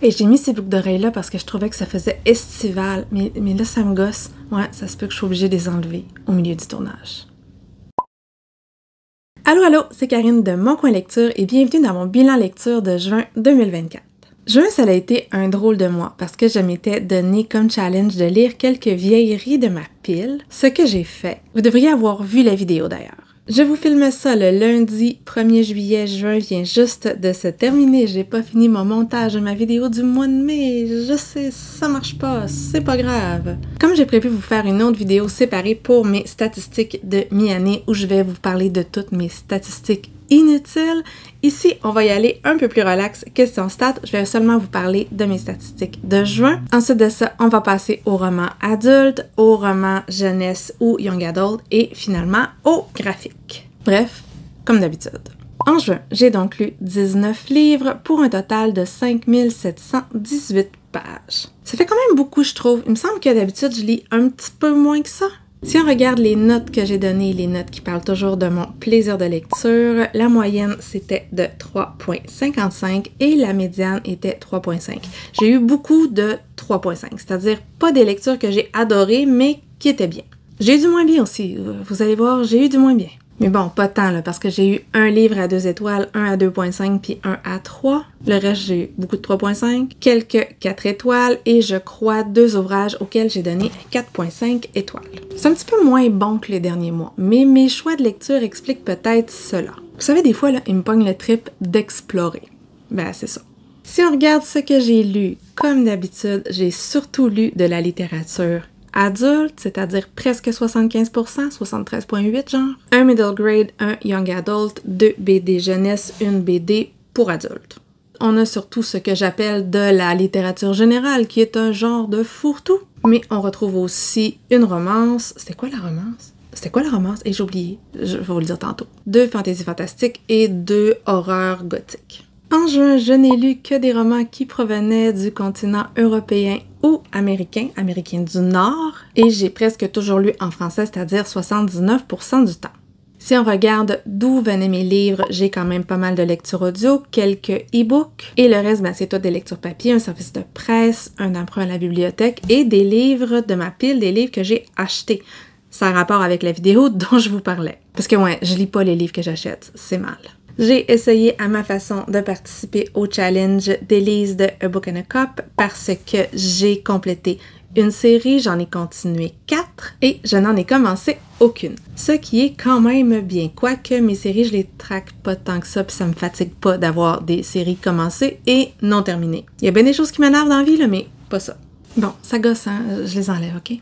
Et j'ai mis ces boucles d'oreilles-là parce que je trouvais que ça faisait estival. Mais là, ça me gosse. Ouais, ça se peut que je sois obligée de les enlever au milieu du tournage. Allô, allô, c'est Karine de Mon Coin Lecture et bienvenue dans mon bilan lecture de juin 2024. Juin, ça a été un drôle de mois parce que je m'étais donné comme challenge de lire quelques vieilleries de ma pile, ce que j'ai fait. Vous devriez avoir vu la vidéo d'ailleurs. Je vous filme ça le lundi 1er juillet, juin vient juste de se terminer. J'ai pas fini mon montage de ma vidéo du mois de mai. Je sais, ça marche pas, c'est pas grave. Comme j'ai prévu vous faire une autre vidéo séparée pour mes statistiques de mi-année où je vais vous parler de toutes mes statistiques inutiles, ici, on va y aller un peu plus relax. Question stats, je vais seulement vous parler de mes statistiques de juin. Ensuite de ça, on va passer au roman adulte, au roman jeunesse ou young adult et finalement au graphique. Bref, comme d'habitude. En juin, j'ai donc lu 19 livres pour un total de 5718 pages. Ça fait quand même beaucoup, je trouve. Il me semble que d'habitude, je lis un petit peu moins que ça. Si on regarde les notes que j'ai données, les notes qui parlent toujours de mon plaisir de lecture, la moyenne c'était de 3.55 et la médiane était 3.5. J'ai eu beaucoup de 3.5, c'est-à-dire pas des lectures que j'ai adorées, mais qui étaient bien. J'ai eu du moins bien aussi, vous allez voir, j'ai eu du moins bien. Mais bon, pas tant là, parce que j'ai eu un livre à 2 étoiles, un à 2.5 puis un à 3. Le reste, j'ai eu beaucoup de 3.5, quelques 4 étoiles et je crois 2 ouvrages auxquels j'ai donné 4.5 étoiles. C'est un petit peu moins bon que les derniers mois, mais mes choix de lecture expliquent peut-être cela. Vous savez, des fois, là, il me pogne le trip d'explorer. Ben, c'est ça. Si on regarde ce que j'ai lu, comme d'habitude, j'ai surtout lu de la littérature adulte, c'est-à-dire presque 75%, 73,8 genre. Un middle grade, un young adult, 2 BD jeunesse, une BD pour adultes. On a surtout ce que j'appelle de la littérature générale, qui est un genre de fourre-tout. Mais on retrouve aussi une romance. C'était quoi la romance? C'était quoi la romance? Et j'ai oublié, je vais vous le dire tantôt. 2 fantasy fantastiques et 2 horreurs gothiques. En juin, je n'ai lu que des romans qui provenaient du continent européen ou américain du Nord, et j'ai presque toujours lu en français, c'est-à-dire 79% du temps. Si on regarde d'où venaient mes livres, j'ai quand même pas mal de lectures audio, quelques e-books, et le reste, ben, c'est tout des lectures papier, un service de presse, un emprunt à la bibliothèque, et des livres de ma pile, des livres que j'ai achetés. Ça a rapport avec la vidéo dont je vous parlais. Parce que ouais, je lis pas les livres que j'achète, c'est mal. J'ai essayé à ma façon de participer au challenge d'Élise de A Book and a Cup parce que j'ai complété une série, j'en ai continué 4 et je n'en ai commencé aucune. Ce qui est quand même bien, quoique mes séries, je les traque pas tant que ça puis ça me fatigue pas d'avoir des séries commencées et non terminées. Il y a bien des choses qui m'énervent dans la vie, là, mais pas ça. Bon, ça gosse, hein? Je les enlève, ok?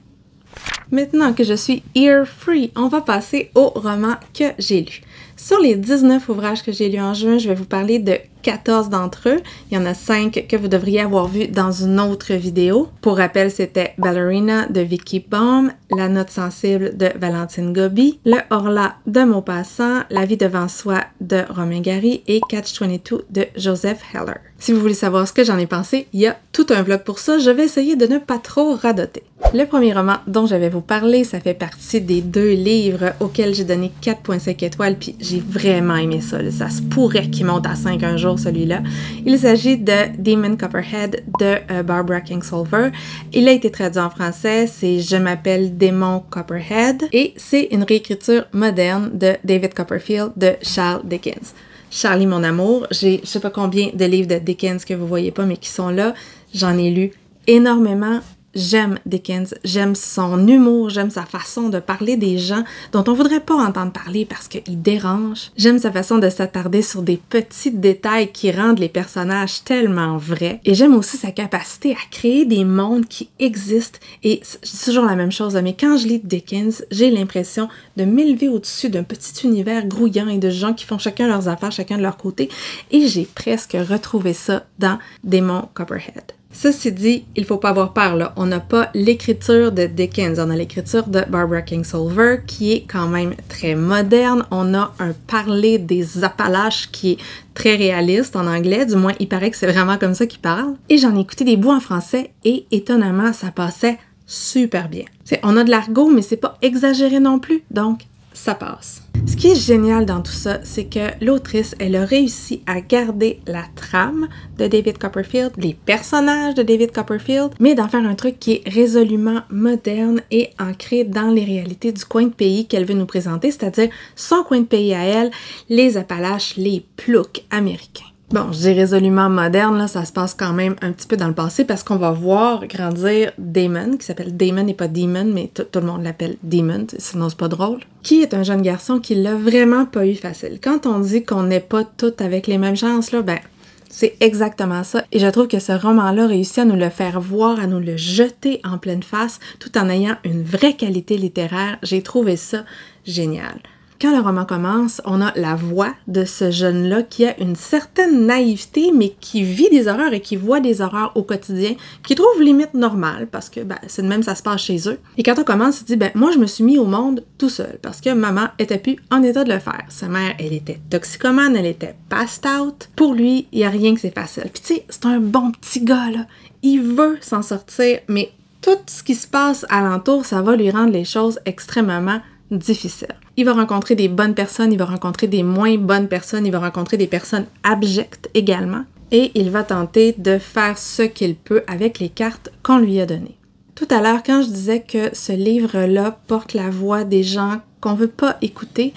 Maintenant que je suis ear free, on va passer au roman que j'ai lu. Sur les 19 ouvrages que j'ai lus en juin, je vais vous parler de 14 d'entre eux. Il y en a 5 que vous devriez avoir vus dans une autre vidéo. Pour rappel, c'était Ballerina de Vicky Baum, La note sensible de Valentine Gobi, Le Horla de Maupassant, La vie devant soi de Romain Gary et Catch-22 de Joseph Heller. Si vous voulez savoir ce que j'en ai pensé, il y a tout un vlog pour ça. Je vais essayer de ne pas trop radoter. Le premier roman dont je vais vous parler, ça fait partie des 2 livres auxquels j'ai donné 4.5 étoiles, puis j'ai vraiment aimé ça. Ça se pourrait qu'il monte à 5 un jour, celui-là. Il s'agit de Demon Copperhead de Barbara Kingsolver. Il a été traduit en français, c'est Je m'appelle Démon Copperhead, et c'est une réécriture moderne de David Copperfield de Charles Dickens. Charlie, mon amour, j'ai je sais pas combien de livres de Dickens que vous voyez pas, mais qui sont là. J'en ai lu énormément. J'aime Dickens, j'aime son humour, j'aime sa façon de parler des gens dont on voudrait pas entendre parler parce qu'ils dérangent. J'aime sa façon de s'attarder sur des petits détails qui rendent les personnages tellement vrais. Et j'aime aussi sa capacité à créer des mondes qui existent. Et c'est toujours la même chose, mais quand je lis Dickens, j'ai l'impression de m'élever au-dessus d'un petit univers grouillant et de gens qui font chacun leurs affaires, chacun de leur côté. Et j'ai presque retrouvé ça dans Démon Copperhead. Ceci dit, il faut pas avoir peur là, on n'a pas l'écriture de Dickens, on a l'écriture de Barbara Kingsolver qui est quand même très moderne, on a un parler des Appalaches qui est très réaliste en anglais, du moins il paraît que c'est vraiment comme ça qu'il parle. Et j'en ai écouté des bouts en français et étonnamment ça passait super bien. On a de l'argot mais c'est pas exagéré non plus, donc ça passe. Ce qui est génial dans tout ça, c'est que l'autrice, elle a réussi à garder la trame de David Copperfield, les personnages de David Copperfield, mais d'en faire un truc qui est résolument moderne et ancré dans les réalités du coin de pays qu'elle veut nous présenter, c'est-à-dire son coin de pays à elle, les Appalaches, les ploucs américains. Bon, je dis résolument moderne, là, ça se passe quand même un petit peu dans le passé parce qu'on va voir grandir Damon, qui s'appelle Damon et pas Demon, mais tout le monde l'appelle Demon, sinon c'est pas drôle, qui est un jeune garçon qui l'a vraiment pas eu facile. Quand on dit qu'on n'est pas toutes avec les mêmes chances, là, ben, c'est exactement ça. Et je trouve que ce roman-là réussit à nous le faire voir, à nous le jeter en pleine face, tout en ayant une vraie qualité littéraire. J'ai trouvé ça génial. Quand le roman commence, on a la voix de ce jeune-là qui a une certaine naïveté, mais qui vit des horreurs et qui voit des horreurs au quotidien, qui trouve limite normal, parce que c'est de même ça se passe chez eux. Et quand on commence, il dit, moi je me suis mis au monde tout seul, parce que maman était plus en état de le faire. Sa mère, elle était toxicomane, elle était passed out. Pour lui, il n'y a rien que c'est facile. Puis tu sais, c'est un bon petit gars, là. Il veut s'en sortir, mais tout ce qui se passe alentour, ça va lui rendre les choses extrêmement difficiles. Il va rencontrer des bonnes personnes, il va rencontrer des moins bonnes personnes, il va rencontrer des personnes abjectes également, et il va tenter de faire ce qu'il peut avec les cartes qu'on lui a données. Tout à l'heure, quand je disais que ce livre-là porte la voix des gens qu'on veut pas écouter,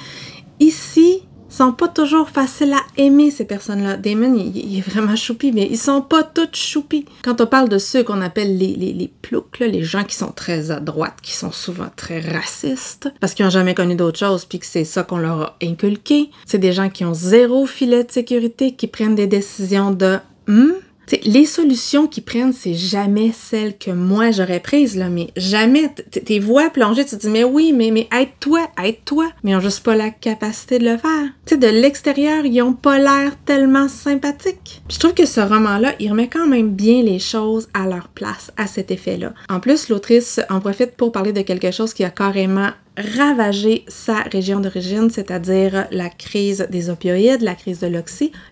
ici, sont pas toujours faciles à aimer, ces personnes-là. Damon, il est vraiment choupi, mais ils sont pas tous choupis. Quand on parle de ceux qu'on appelle les ploucs, là, les gens qui sont très à droite, qui sont souvent très racistes, parce qu'ils n'ont jamais connu d'autre chose, puis que c'est ça qu'on leur a inculqué, c'est des gens qui ont zéro filet de sécurité, qui prennent des décisions de T'sais, les solutions qu'ils prennent, c'est jamais celles que moi j'aurais prises, là, mais jamais. Tes voix plongées, tu te dis, mais oui, mais aide-toi. Mais ils ont juste pas la capacité de le faire. Tu sais, de l'extérieur, ils ont pas l'air tellement sympathiques. Puis je trouve que ce roman-là, il remet quand même bien les choses à leur place, à cet effet-là. En plus, l'autrice en profite pour parler de quelque chose qui a carrément ravagé sa région d'origine, c'est-à-dire la crise des opioïdes, la crise de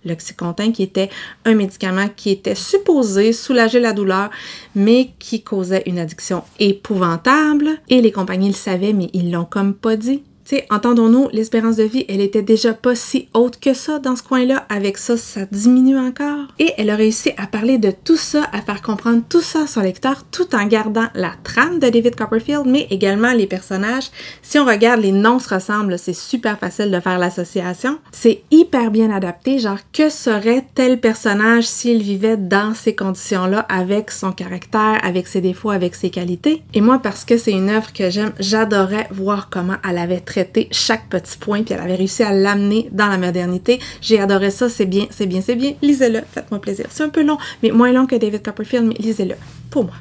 l'Oxycontin, qui était un médicament qui était supposé soulager la douleur, mais qui causait une addiction épouvantable. Et les compagnies le savaient, mais ils l'ont comme pas dit. Tu sais, entendons-nous, l'espérance de vie, elle était déjà pas si haute que ça dans ce coin-là. Avec ça, ça diminue encore. Et elle a réussi à parler de tout ça, à faire comprendre tout ça à son lecteur, tout en gardant la trame de David Copperfield, mais également les personnages. Si on regarde, les noms se ressemblent, c'est super facile de faire l'association. C'est hyper bien adapté, genre, que serait tel personnage s'il vivait dans ces conditions-là, avec son caractère, avec ses défauts, avec ses qualités. Et moi, parce que c'est une œuvre que j'aime, j'adorais voir comment elle avait traité chaque petit point, puis elle avait réussi à l'amener dans la modernité. J'ai adoré ça, c'est bien. Lisez-le, faites-moi plaisir. C'est un peu long, mais moins long que David Copperfield, mais lisez-le, pour moi.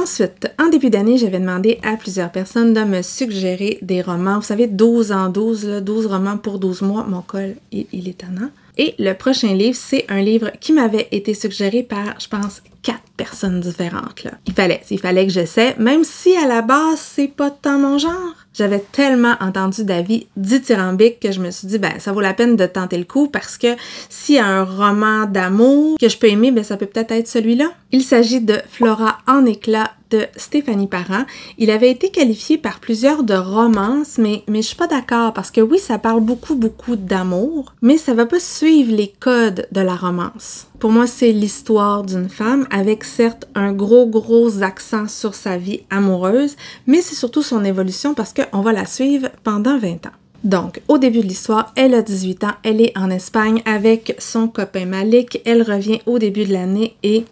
Ensuite, en début d'année, j'avais demandé à plusieurs personnes de me suggérer des romans. Vous savez, 12 en 12, là, 12 romans pour 12 mois. Mon col, il est étonnant. Et le prochain livre, c'est un livre qui m'avait été suggéré par, je pense, 4 personnes différentes, là. Il fallait que j'essaie, même si à la base, c'est pas tant mon genre. J'avais tellement entendu d'avis dithyrambiques que je me suis dit, ça vaut la peine de tenter le coup parce que s'il y a un roman d'amour que je peux aimer, ça peut peut-être être celui-là. Il s'agit de Flora en éclats de Stéphanie Parent. Il avait été qualifié par plusieurs de romance, mais je suis pas d'accord parce que oui, ça parle beaucoup d'amour, mais ça va pas suivre les codes de la romance. Pour moi, c'est l'histoire d'une femme avec certes un gros accent sur sa vie amoureuse, mais c'est surtout son évolution parce qu'on va la suivre pendant 20 ans. Donc, au début de l'histoire, elle a 18 ans, elle est en Espagne avec son copain Malik, elle revient au début de l'année et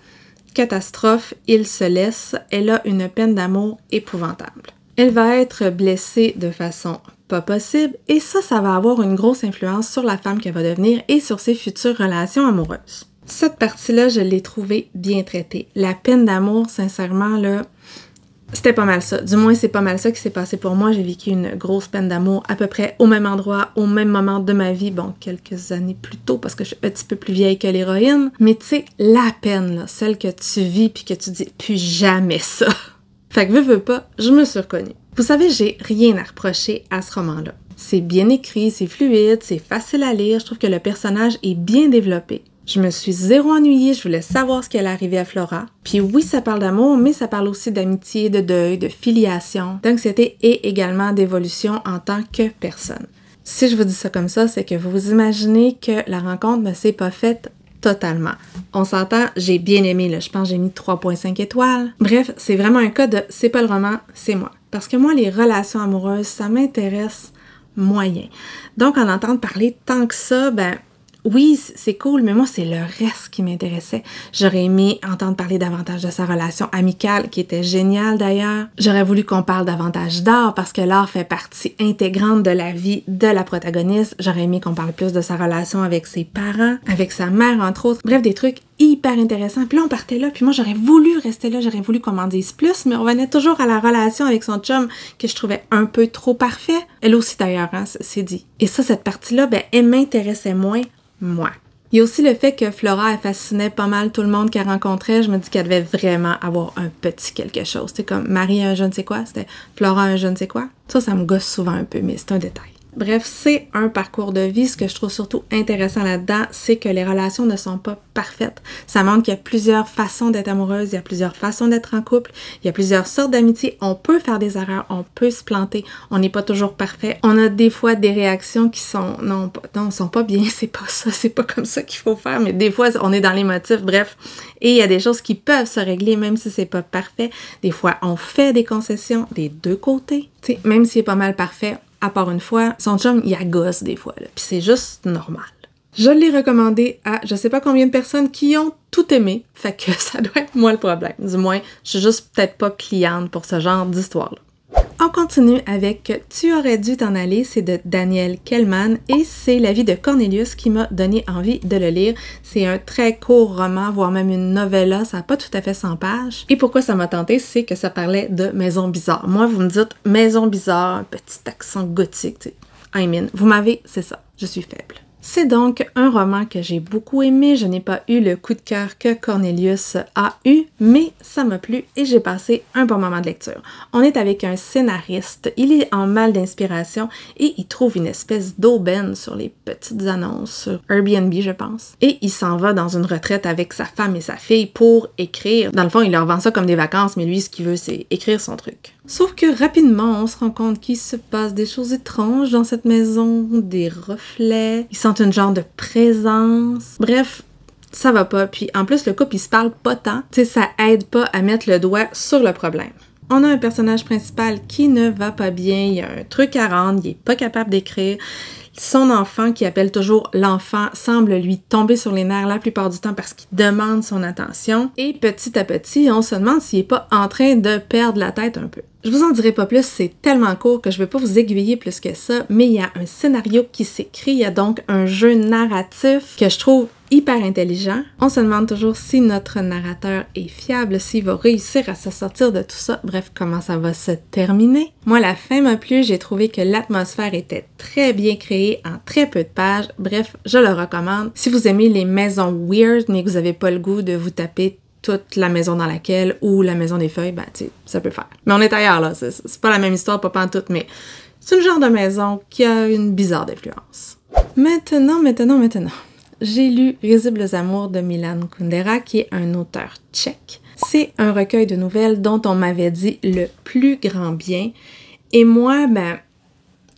catastrophe, il se laisse, elle a une peine d'amour épouvantable. Elle va être blessée de façon pas possible et ça va avoir une grosse influence sur la femme qu'elle va devenir et sur ses futures relations amoureuses. Cette partie-là, je l'ai trouvée bien traitée. La peine d'amour, sincèrement, là, c'était pas mal ça. Du moins, c'est pas mal ça qui s'est passé pour moi. J'ai vécu une grosse peine d'amour à peu près au même endroit, au même moment de ma vie. Bon, quelques années plus tôt parce que je suis un petit peu plus vieille que l'héroïne. Mais tu sais, la peine, là, celle que tu vis puis que tu dis « plus jamais ça ». Fait que veux pas, je me suis reconnue. Vous savez, j'ai rien à reprocher à ce roman-là. C'est bien écrit, c'est fluide, c'est facile à lire. Je trouve que le personnage est bien développé. Je me suis zéro ennuyée, je voulais savoir ce qui allait arriver à Flora. Puis oui, ça parle d'amour, mais ça parle aussi d'amitié, de deuil, de filiation, d'anxiété et également d'évolution en tant que personne. Si je vous dis ça comme ça, c'est que vous vous imaginez que la rencontre ne s'est pas faite totalement. On s'entend, j'ai bien aimé, là. Je pense que j'ai mis 3.5 étoiles. Bref, c'est vraiment un cas de « c'est pas le roman, c'est moi ». Parce que moi, les relations amoureuses, ça m'intéresse moyen. Donc, en entendre parler tant que ça, ben oui, c'est cool, mais moi, c'est le reste qui m'intéressait. J'aurais aimé entendre parler davantage de sa relation amicale, qui était géniale d'ailleurs. J'aurais voulu qu'on parle davantage d'art, parce que l'art fait partie intégrante de la vie de la protagoniste. J'aurais aimé qu'on parle plus de sa relation avec ses parents, avec sa mère, entre autres. Bref, des trucs hyper intéressants. Puis là, on partait là, puis moi, j'aurais voulu rester là, j'aurais voulu qu'on m'en dise plus, mais on venait toujours à la relation avec son chum, que je trouvais un peu trop parfait. Elle aussi, d'ailleurs, hein, c'est dit. Et ça, cette partie-là, ben, elle m'intéressait moins. Moi. Il y a aussi le fait que Flora, elle fascinait pas mal tout le monde qu'elle rencontrait. Je me dis qu'elle devait vraiment avoir un petit quelque chose. C'est comme Marie un je ne sais quoi, c'était Flora un je ne sais quoi. Ça me gosse souvent un peu, mais c'est un détail. Bref, c'est un parcours de vie. Ce que je trouve surtout intéressant là-dedans, c'est que les relations ne sont pas parfaites. Ça montre qu'il y a plusieurs façons d'être amoureuse, il y a plusieurs façons d'être en couple, il y a plusieurs sortes d'amitié. On peut faire des erreurs, on peut se planter, on n'est pas toujours parfait. On a des fois des réactions qui sont non, sont pas bien, c'est pas ça, c'est pas comme ça qu'il faut faire, mais des fois on est dans l'émotif, bref. Et il y a des choses qui peuvent se régler même si c'est pas parfait. Des fois, on fait des concessions des deux côtés. T'sais, même s'il est pas mal parfait, à part une fois, son chum, il agace des fois, là, puis c'est juste normal. Je l'ai recommandé à je sais pas combien de personnes qui ont tout aimé, fait que ça doit être moi le problème. Du moins, je suis juste peut-être pas cliente pour ce genre d'histoire-là. On continue avec « Tu aurais dû t'en aller », c'est de Daniel Kellman et c'est la vie de Cornelius qui m'a donné envie de le lire. C'est un très court roman, voire même une novella, ça n'a pas tout à fait 100 pages. Et pourquoi ça m'a tenté, c'est que ça parlait de maison bizarre. Moi, vous me dites « maison bizarre », un petit accent gothique, tu sais. I mean, vous m'avez, c'est ça, je suis faible. C'est donc un roman que j'ai beaucoup aimé. Je n'ai pas eu le coup de cœur que Cornelius a eu, mais ça m'a plu et j'ai passé un bon moment de lecture. On est avec un scénariste, il est en mal d'inspiration et il trouve une espèce d'aubaine sur les petites annonces sur Airbnb, je pense. Et il s'en va dans une retraite avec sa femme et sa fille pour écrire. Dans le fond, il leur vend ça comme des vacances, mais lui, ce qu'il veut, c'est écrire son truc. Sauf que rapidement, on se rend compte qu'il se passe des choses étranges dans cette maison, des reflets, ils sentent une genre de présence. Bref, ça va pas. Puis en plus, le couple, il se parle pas tant. Tu sais, ça aide pas à mettre le doigt sur le problème. On a un personnage principal qui ne va pas bien, il y a un truc à rendre, il est pas capable d'écrire. Son enfant, qui appelle toujours l'enfant, semble lui tomber sur les nerfs la plupart du temps parce qu'il demande son attention. Et petit à petit, on se demande s'il est pas en train de perdre la tête un peu. Je vous en dirai pas plus, c'est tellement court que je vais pas vous aiguiller plus que ça, mais il y a un scénario qui s'écrit, il y a donc un jeu narratif que je trouve hyper intelligent. On se demande toujours si notre narrateur est fiable, s'il va réussir à se sortir de tout ça. Bref, comment ça va se terminer. Moi, la fin m'a plu, j'ai trouvé que l'atmosphère était très bien créée en très peu de pages. Bref, je le recommande. Si vous aimez les maisons weird, mais que vous avez pas le goût de vous taper toute la maison dans laquelle, ou la maison des feuilles, ben, tu sais, ça peut faire. Mais on est ailleurs, là. C'est pas la même histoire, pas pantoute, mais c'est une genre de maison qui a une bizarre influence. Maintenant. J'ai lu Risibles amours de Milan Kundera, qui est un auteur tchèque. C'est un recueil de nouvelles dont on m'avait dit le plus grand bien. Et moi, ben,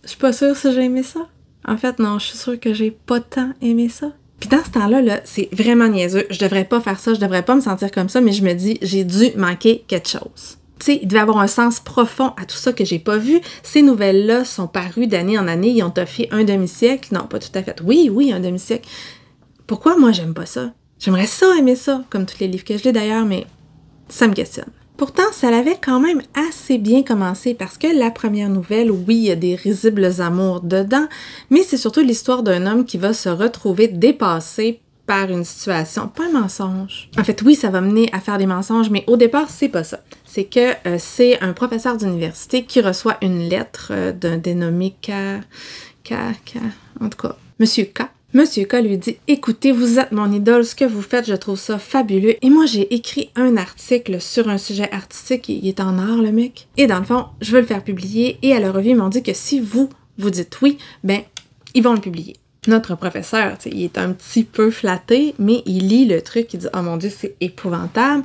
je suis pas sûre si j'ai aimé ça. En fait, non, je suis sûre que j'ai pas tant aimé ça. Puis dans ce temps-là, là, c'est vraiment niaiseux. Je devrais pas faire ça, je devrais pas me sentir comme ça, mais je me dis, j'ai dû manquer quelque chose. Tu sais, il devait avoir un sens profond à tout ça que j'ai pas vu. Ces nouvelles-là sont parues d'année en année, ils ont toffé un demi-siècle. Non, pas tout à fait. Oui, un demi-siècle. Pourquoi moi j'aime pas ça? J'aimerais ça aimer ça, comme tous les livres que je lis d'ailleurs, mais ça me questionne. Pourtant, ça l'avait quand même assez bien commencé parce que la première nouvelle, oui, il y a des risibles amours dedans, mais c'est surtout l'histoire d'un homme qui va se retrouver dépassé par une situation, pas un mensonge. En fait, oui, ça va mener à faire des mensonges, mais au départ, c'est pas ça. C'est que c'est un professeur d'université qui reçoit une lettre d'un dénommé en tout cas, Monsieur K. Monsieur K lui dit « Écoutez, vous êtes mon idole, ce que vous faites, je trouve ça fabuleux. » Et moi, j'ai écrit un article sur un sujet artistique, il est en art, le mec. Et dans le fond, je veux le faire publier. Et à la revue, ils m'ont dit que si vous dites oui, ben, ils vont le publier. Notre professeur, il est un petit peu flatté, mais il lit le truc, il dit « Oh mon Dieu, c'est épouvantable »,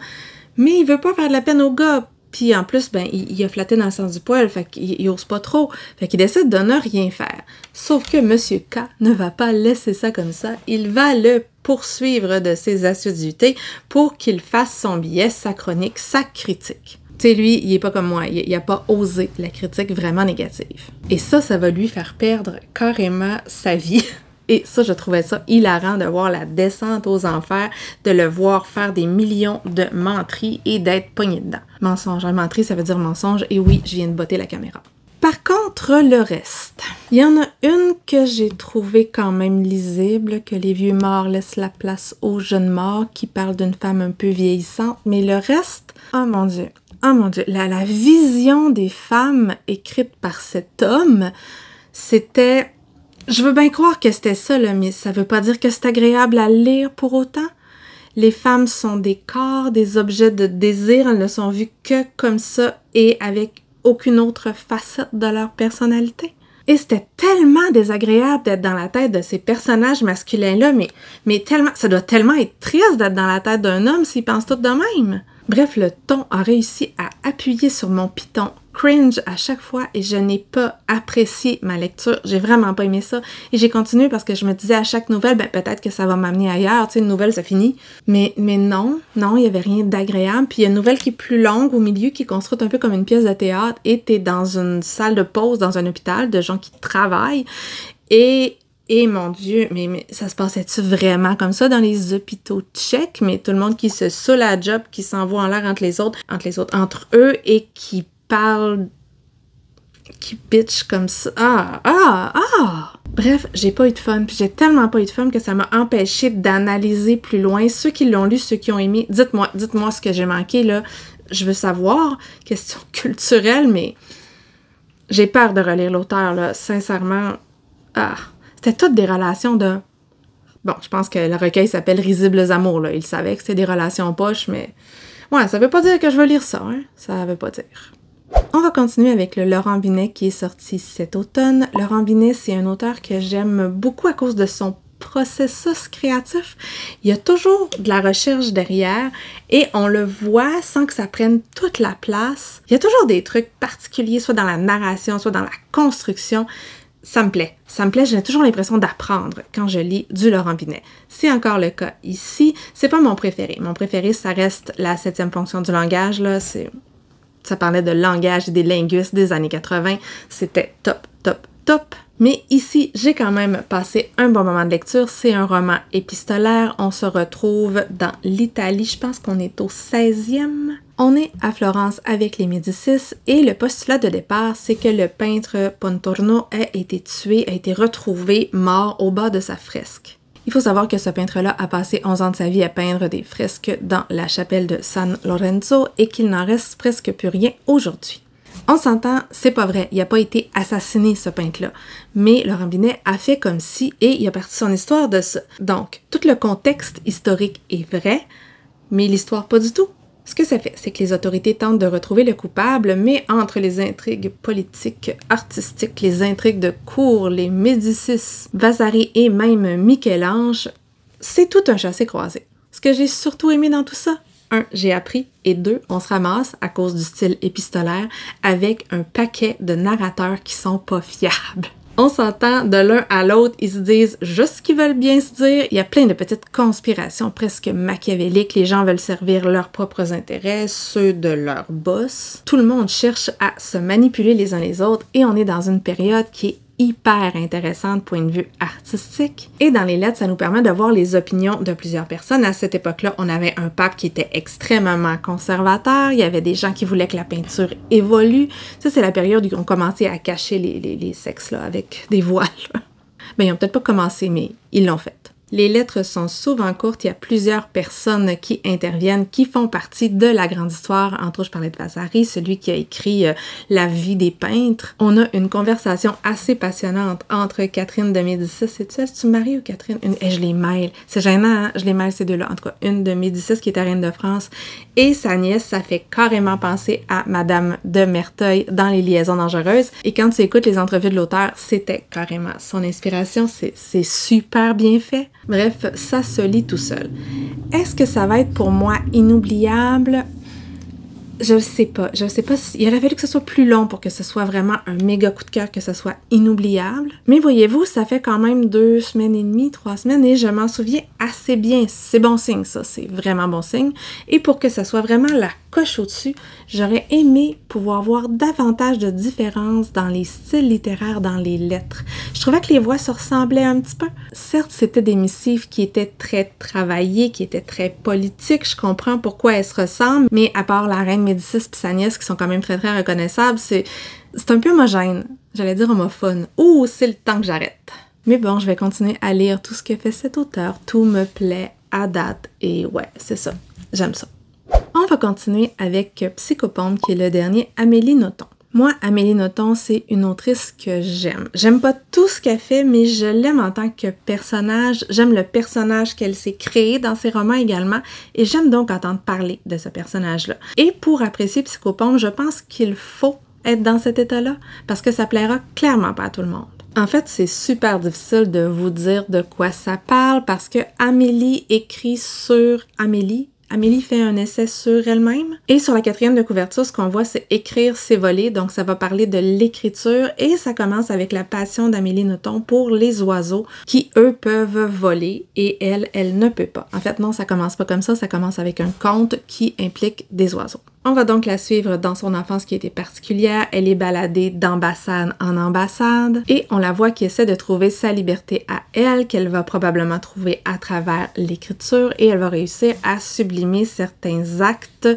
mais il veut pas faire de la peine au gars. Puis en plus, il a flatté dans le sens du poil, fait qu'il ose pas trop. Fait qu'il décide de ne rien faire. Sauf que Monsieur K ne va pas laisser ça comme ça. Il va le poursuivre de ses assiduités pour qu'il fasse son billet, sa chronique, sa critique. Tu sais, lui, il est pas comme moi. Il a pas osé la critique vraiment négative. Et ça va lui faire perdre carrément sa vie. Et ça, je trouvais ça hilarant de voir la descente aux enfers, de le voir faire des millions de menteries et d'être pogné dedans. Mensonge, menterie, ça veut dire mensonge, et oui, je viens de botter la caméra. Par contre, le reste. Il y en a une que j'ai trouvée quand même lisible, que les vieux morts laissent la place aux jeunes morts, qui parle d'une femme un peu vieillissante, mais le reste, oh mon Dieu, la vision des femmes écrite par cet homme, c'était... Je veux bien croire que c'était ça, là, mais ça veut pas dire que c'est agréable à lire pour autant. Les femmes sont des corps, des objets de désir, elles ne sont vues que comme ça et avec aucune autre facette de leur personnalité. Et c'était tellement désagréable d'être dans la tête de ces personnages masculins-là, mais tellement, ça doit tellement être triste d'être dans la tête d'un homme s'ils pensent tous de même. Bref, le ton a réussi à appuyer sur mon piton cringe à chaque fois et je n'ai pas apprécié ma lecture. J'ai vraiment pas aimé ça. Et j'ai continué parce que je me disais à chaque nouvelle, peut-être que ça va m'amener ailleurs. Tu sais, une nouvelle, ça finit. Mais non, il y avait rien d'agréable. Puis il y a une nouvelle qui est plus longue au milieu, qui est construite un peu comme une pièce de théâtre et t'es dans une salle de pause, dans un hôpital de gens qui travaillent. Et mon Dieu, mais ça se passait-tu vraiment comme ça dans les hôpitaux tchèques? Mais tout le monde qui se saoule à la job, qui s'envoie en l'air entre eux et qui parle, qui bitch comme ça. Bref, j'ai pas eu de fun, puis j'ai tellement pas eu de fun que ça m'a empêché d'analyser plus loin. Ceux qui l'ont lu, ceux qui ont aimé, dites-moi ce que j'ai manqué, là. Je veux savoir, question culturelle, mais j'ai peur de relire l'auteur, là. Sincèrement, c'était toutes des relations de... Bon, je pense que le recueil s'appelle « Risibles amours », là. Il savait que c'était des relations poches, mais... Ouais, ça veut pas dire que je veux lire ça, hein. Ça veut pas dire. On va continuer avec le Laurent Binet qui est sorti cet automne. Laurent Binet, c'est un auteur que j'aime beaucoup à cause de son processus créatif. Il y a toujours de la recherche derrière et on le voit sans que ça prenne toute la place. Il y a toujours des trucs particuliers, soit dans la narration, soit dans la construction. Ça me plaît, j'ai toujours l'impression d'apprendre quand je lis du Laurent Binet. C'est encore le cas ici, c'est pas mon préféré. Mon préféré, ça reste la 7e fonction du langage, là, ça parlait de langage et des linguistes des années 80, c'était top. Mais ici, j'ai quand même passé un bon moment de lecture, c'est un roman épistolaire, on se retrouve dans l'Italie, je pense qu'on est au 16e. On est à Florence avec les Médicis et le postulat de départ, c'est que le peintre Pontormo a été retrouvé mort au bas de sa fresque. Il faut savoir que ce peintre-là a passé 11 ans de sa vie à peindre des fresques dans la chapelle de San Lorenzo et qu'il n'en reste presque plus rien aujourd'hui. On s'entend, c'est pas vrai, il n'a pas été assassiné ce peintre-là, mais Laurent Binet a fait comme si et il a parti son histoire de ça. Donc, tout le contexte historique est vrai, mais l'histoire pas du tout. Ce que ça fait, c'est que les autorités tentent de retrouver le coupable, mais entre les intrigues politiques, artistiques, les intrigues de cour, les Médicis, Vasari et même Michel-Ange, c'est tout un chassé-croisé. Ce que j'ai surtout aimé dans tout ça, 1, j'ai appris, et 2, on se ramasse, à cause du style épistolaire, avec un paquet de narrateurs qui sont pas fiables. On s'entend de l'un à l'autre, ils se disent juste ce qu'ils veulent bien se dire. Il y a plein de petites conspirations presque machiavéliques. Les gens veulent servir leurs propres intérêts, ceux de leur boss. Tout le monde cherche à se manipuler les uns les autres et on est dans une période qui est hyper intéressante point de vue artistique. Et dans les lettres, ça nous permet de voir les opinions de plusieurs personnes. À cette époque-là, on avait un pape qui était extrêmement conservateur. Il y avait des gens qui voulaient que la peinture évolue. Ça, c'est la période où on commençait à cacher les sexes là, avec des voiles. Ben, ils n'ont peut-être pas commencé, mais ils l'ont fait. Les lettres sont souvent courtes, il y a plusieurs personnes qui interviennent, qui font partie de la grande histoire. Entre autres, je parlais de Vasari, celui qui a écrit La vie des peintres. On a une conversation assez passionnante entre Catherine de Médicis, c'est elle, tu maries ou Catherine? Je les mêle, c'est gênant, hein? Je les mêle ces deux-là. En tout cas, une de Médicis qui était reine de France et sa nièce, ça fait carrément penser à Madame de Merteuil dans Les liaisons dangereuses. Et quand tu écoutes les entrevues de l'auteur, c'était carrément son inspiration, c'est super bien fait. Bref, ça se lit tout seul. Est-ce que ça va être pour moi inoubliable? Je sais pas. Il aurait fallu que ce soit plus long pour que ce soit vraiment un méga coup de cœur, que ce soit inoubliable. Mais voyez-vous, ça fait quand même 2 semaines et demie, 3 semaines, et je m'en souviens assez bien. C'est bon signe, ça. C'est vraiment bon signe. Et pour que ça soit vraiment la coche au-dessus, j'aurais aimé pouvoir voir davantage de différences dans les styles littéraires, dans les lettres. Je trouvais que les voix se ressemblaient un petit peu. Certes, c'était des missives qui étaient très travaillées, qui étaient très politiques. Je comprends pourquoi elles se ressemblent, mais à part la reine Médicis et sa nièce, qui sont quand même très très reconnaissables, c'est un peu homogène. J'allais dire homophone. Ouh, c'est le temps que j'arrête. Mais bon, je vais continuer à lire tout ce que fait cet auteur. Tout me plaît à date. Et ouais, c'est ça. J'aime ça. On va continuer avec Psychopompe, qui est le dernier, Amélie Nothomb. Moi, Amélie Nothomb, c'est une autrice que j'aime. J'aime pas tout ce qu'elle fait, mais je l'aime en tant que personnage. J'aime le personnage qu'elle s'est créé dans ses romans également, et j'aime donc entendre parler de ce personnage-là. Et pour apprécier Psychopompe, je pense qu'il faut être dans cet état-là, parce que ça plaira clairement pas à tout le monde. En fait, c'est super difficile de vous dire de quoi ça parle, parce que Amélie écrit sur Amélie. Amélie fait un essai sur elle-même. Et sur la 4e de couverture, ce qu'on voit, c'est écrire, c'est voler. Donc, ça va parler de l'écriture. Et ça commence avec la passion d'Amélie Nothomb pour les oiseaux qui, eux, peuvent voler et elle ne peut pas. En fait, non, ça commence pas comme ça. Ça commence avec un conte qui implique des oiseaux. On va donc la suivre dans son enfance qui a été particulière. Elle est baladée d'ambassade en ambassade et on la voit qui essaie de trouver sa liberté à elle, qu'elle va probablement trouver à travers l'écriture et elle va réussir à sublimer certains actes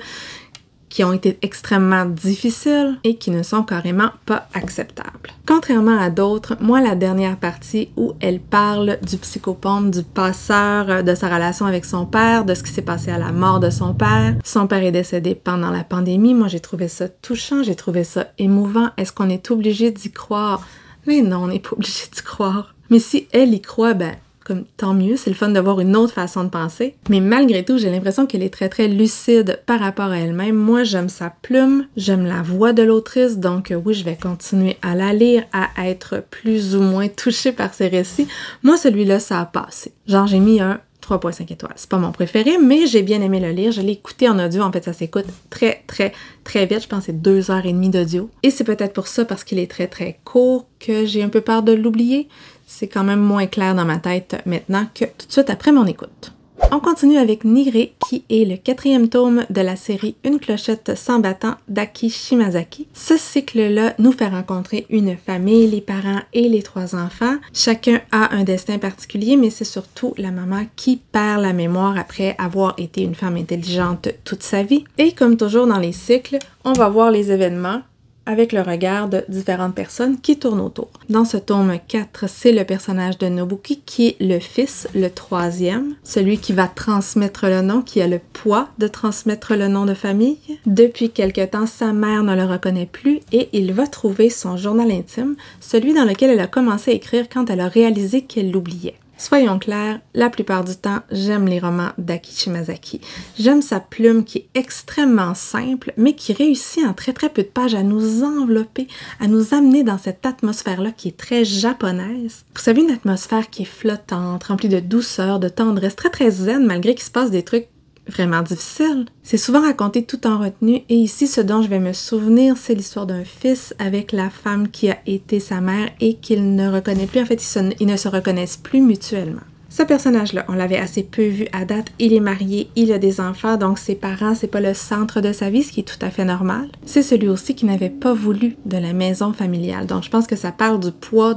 qui ont été extrêmement difficiles et qui ne sont carrément pas acceptables. Contrairement à d'autres, moi, la dernière partie où elle parle du psychopompe, du passeur, de sa relation avec son père, de ce qui s'est passé à la mort de son père. Son père est décédé pendant la pandémie. Moi, j'ai trouvé ça touchant, j'ai trouvé ça émouvant. Est-ce qu'on est obligé d'y croire? Mais non, on n'est pas obligé d'y croire. Mais si elle y croit, ben, comme tant mieux, c'est le fun de voir une autre façon de penser. Mais malgré tout, j'ai l'impression qu'elle est très très lucide par rapport à elle-même. Moi, j'aime sa plume, j'aime la voix de l'autrice, donc oui, je vais continuer à la lire, à être plus ou moins touchée par ses récits. Moi, celui-là, ça a passé. Genre, j'ai mis un 3.5 étoiles. C'est pas mon préféré, mais j'ai bien aimé le lire. Je l'ai écouté en audio. En fait, ça s'écoute très, très, très vite. Je pense que c'est 2h30 d'audio. Et c'est peut-être pour ça, parce qu'il est très, très court, que j'ai un peu peur de l'oublier. C'est quand même moins clair dans ma tête maintenant que tout de suite après mon écoute. On continue avec Niré, qui est le 4e tome de la série Une clochette sans battant d'Aki Shimazaki. Ce cycle-là nous fait rencontrer une famille, les parents et les 3 enfants. Chacun a un destin particulier, mais c'est surtout la maman qui perd la mémoire après avoir été une femme intelligente toute sa vie. Et comme toujours dans les cycles, on va voir les événements avec le regard de différentes personnes qui tournent autour. Dans ce tome 4, c'est le personnage de Nobuki qui est le fils, le 3e, celui qui va transmettre le nom, qui a le poids de transmettre le nom de famille. Depuis quelque temps, sa mère ne le reconnaît plus et il va trouver son journal intime, celui dans lequel elle a commencé à écrire quand elle a réalisé qu'elle l'oubliait. Soyons clairs, la plupart du temps, j'aime les romans d'Aki Shimazaki. J'aime sa plume qui est extrêmement simple, mais qui réussit en très très peu de pages à nous envelopper, à nous amener dans cette atmosphère-là qui est très japonaise. Vous savez, une atmosphère qui est flottante, remplie de douceur, de tendresse, très très zen, malgré qu'il se passe des trucs vraiment difficile. C'est souvent raconté tout en retenue et ici, ce dont je vais me souvenir, c'est l'histoire d'un fils avec la femme qui a été sa mère et qu'il ne reconnaît plus. En fait, ils ne se reconnaissent plus mutuellement. Ce personnage-là, on l'avait assez peu vu à date. Il est marié, il a des enfants, donc ses parents, c'est pas le centre de sa vie, ce qui est tout à fait normal. C'est celui aussi qui n'avait pas voulu de la maison familiale. Donc, je pense que ça parle du poids